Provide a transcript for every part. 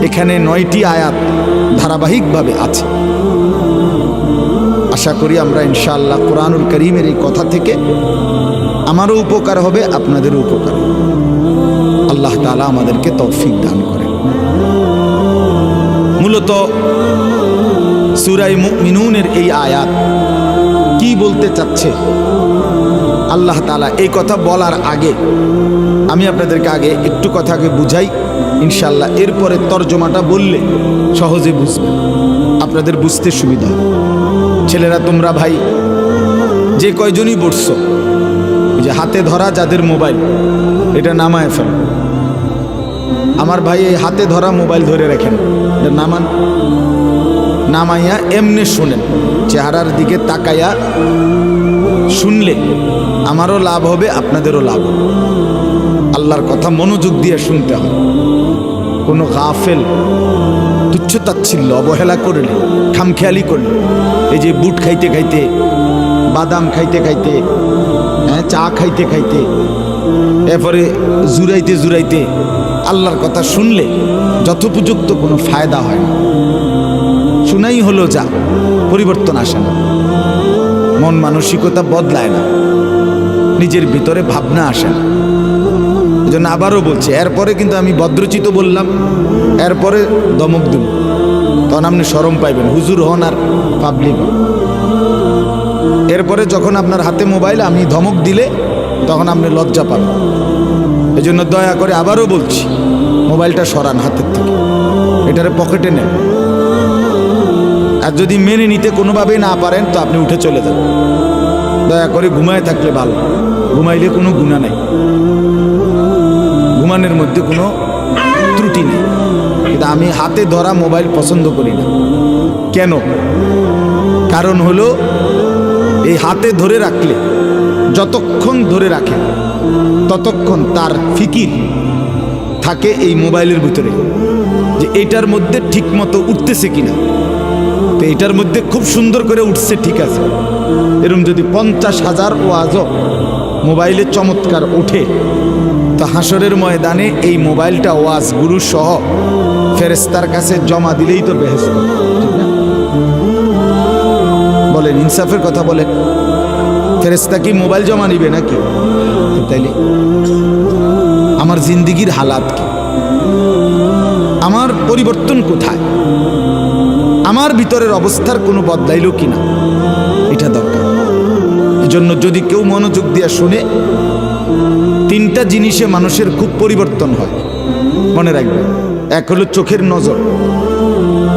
এখানে 9টি আয়াত ধারাবাহিকভাবে আছে। আশা করি আমরা ইনশাআল্লাহ কোরআনুল কারীমের এই কথা থেকে আমারও উপকার হবে, আপনাদেরও উপকার হবে। আল্লাহ তাআলা আমাদেরকে তৌফিক দান করেন। মূলত সূরা মুমিনুনের এই আয়াত কি বলতে চাচ্ছে আল্লাহ তাআলা, এই কথা বলার আগে আমি আপনাদেরকে আগে একটু কথাকে বুঝাই ইনশাআল্লাহ। এরপরে তর্জমাটা বললে সহজে বুঝবেন, আপনাদের বুঝতে সুবিধা। ছেলেরা তোমরা ভাই যে কয়জনই বসছো, যে হাতে ধরা যাদের মোবাইল, এটা নামায় ফেল। আমার ভাই এই হাতে ধরা মোবাইল ধরে রাখেন, এটা নামাইয়া এমনি শুনেন, চেহারার দিকে তাকাইয়া শুনলে আমারও লাভ হবে, আপনাদেরও লাভ হবে। আল্লাহর কথা মনোযোগ দিয়ে শুনতে হবে। কোনো গাফেল তুচ্ছতাচ্ছিল্য অবহেলা করলে, খামখেয়ালি করলে, এই যে বুট খাইতে খাইতে, বাদাম খাইতে খাইতে, চা খাইতে খাইতে, এরপরে জুড়াইতে জুড়াইতে আল্লাহর কথা শুনলে যথোপযুক্ত কোনো ফায়দা হয় না। শুনাই হলো যা, পরিবর্তন আসে না, মন মানসিকতা বদলায় না, নিজের ভিতরে ভাবনা আসে না। এই জন্য আবারও বলছি, এরপরে কিন্তু আমি ভদ্রচিত বললাম, এরপরে দমক দেব, তখন আপনি শরম পাইবেন, হুজুর হন আর পাবলিক হন। এরপরে যখন আপনার হাতে মোবাইল আমি ধমক দিলে তখন আপনি লজ্জা পাবেন। এই জন্য দয়া করে আবারও বলছি, মোবাইলটা সরান হাতের থেকে, এটারে পকেটে নেন। আর যদি মেনে নিতে কোনোভাবেই না পারেন তো আপনি উঠে চলে যান। দয়া করে ঘুমায় থাকলে ভালো, ঘুমাইলে কোনো গুনাহ নাই, ঘুমানোর মধ্যে কোনো ত্রুটি নেই। কিন্তু আমি হাতে ধরা মোবাইল পছন্দ করি না। কেন? কারণ হলো এই হাতে ধরে রাখলে, যতক্ষণ ধরে রাখে ততক্ষণ তার ফিকির থাকে এই মোবাইলের ভিতরে, যে এইটার মধ্যে ঠিক মতো উঠতেছে কিনা। তো এটার মধ্যে খুব সুন্দর করে উঠছে, ঠিক আছে। এরকম যদি 50,000 ওয়াজও মোবাইলে চমৎকার ওঠে, তো হাসরের ময়দানে এই মোবাইলটা ওয়াজ গুরু সহ ফেরেশতার কাছে জমা দিলেই তো বেহেশত। বলেন, ইনসাফের কথা বলেন, ফেরেশতা কি মোবাইল জমা নিবে নাকি? তাইলে আমার জিন্দিগির হালাত কি? আমার পরিবর্তন কোথায়? আমার ভিতরের অবস্থার কোনো বদলাইলো কিনা, এটা দরকার। এজন্য যদি কেউ মনোযোগ দিয়ে শুনে, 3টা জিনিসে মানুষের খুব পরিবর্তন হয়, মনে রাখবে। 1 হলো চোখের নজর,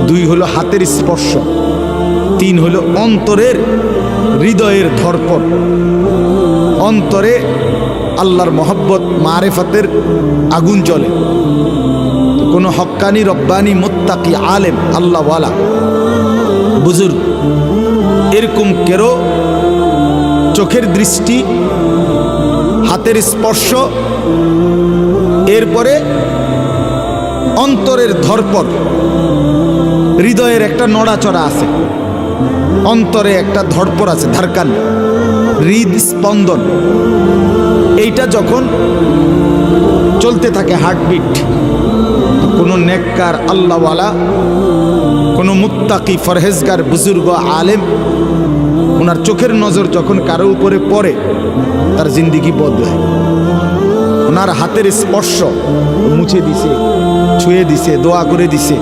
2 হলো হাতের স্পর্শ, 3 হলো অন্তরের হৃদয়ের ধড়পড়। অন্তরে আল্লাহর মহব্বত মারেফাতের আগুন জ্বলে। কোনো হক্কানি রব্বানি মুত্তাকি আলেম আল্লাহওয়ালা বুজুর্গ এরকম কেরো চোখের দৃষ্টি, হাতের স্পর্শ, এরপরে অন্তরের ধড়পড়, হৃদয়ের একটা নড়াচড়া আছে, অন্তরে একটা ধড়পড় আছে, ধারকান, হৃদ স্পন্দন। এইটা যখন চলতে থাকে, হার্টবিট, কোনো নেককার আল্লাহওয়ালা, কোনো মুত্তাকি ফরহেজগার বুজুর্গ আলেম, ওনার চোখের নজর যখন কারো উপরে পড়ে তার জিন্দিগি বদলায়। ওনার হাতের স্পর্শ মুছে দিছে, ছুঁয়ে দিছে, দোয়া করে দিছে,